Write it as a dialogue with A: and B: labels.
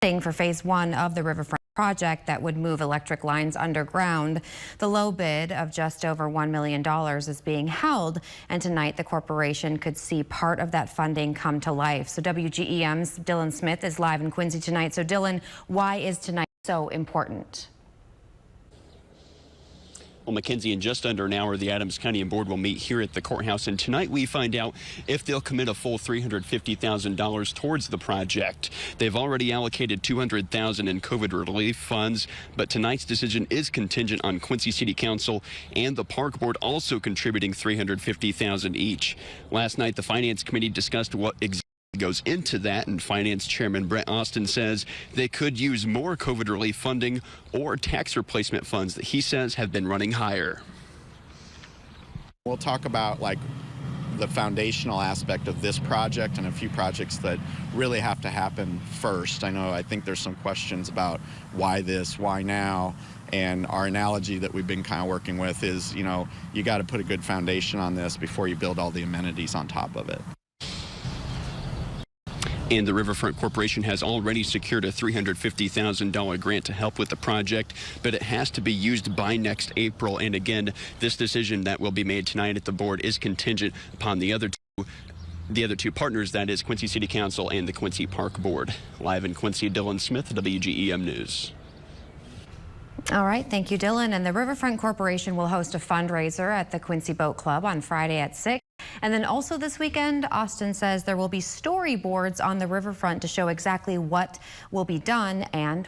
A: for phase 1 of the riverfront project that would move electric lines underground. The low bid of just over $1 million is being held, and tonight the corporation could see part of that funding come to life. So WGEM's Dylan Smith is live in Quincy tonight. So Dylan, why is tonight so important?
B: Well, Mackenzie, in just under an hour, the Adams County Board will meet here at the courthouse, and tonight we find out if they'll commit a full $350,000 towards the project. They've already allocated $200,000 in COVID relief funds, but tonight's decision is contingent on Quincy City Council and the Park Board also contributing $350,000 each. Last night, the Finance Committee discussed what exactly goes into that, and Finance Chairman Brett Austin says they could use more COVID relief funding or tax replacement funds that he says have been running higher.
C: We'll talk about the foundational aspect of this project and a few projects that really have to happen first. I think there's some questions about why this, why now, and our analogy that we've been kind of working with is, you got to put a good foundation on this before you build all the amenities on top of it.
B: And the Riverfront Corporation has already secured a $350,000 grant to help with the project, but it has to be used by next April. And again, this decision that will be made tonight at the board is contingent upon the other two partners, that is Quincy City Council and the Quincy Park Board. Live in Quincy, Dylan Smith, WGEM News.
A: All right, thank you, Dylan. And the Riverfront Corporation will host a fundraiser at the Quincy Boat Club on Friday at 6. And then also this weekend, Austin says there will be storyboards on the riverfront to show exactly what will be done and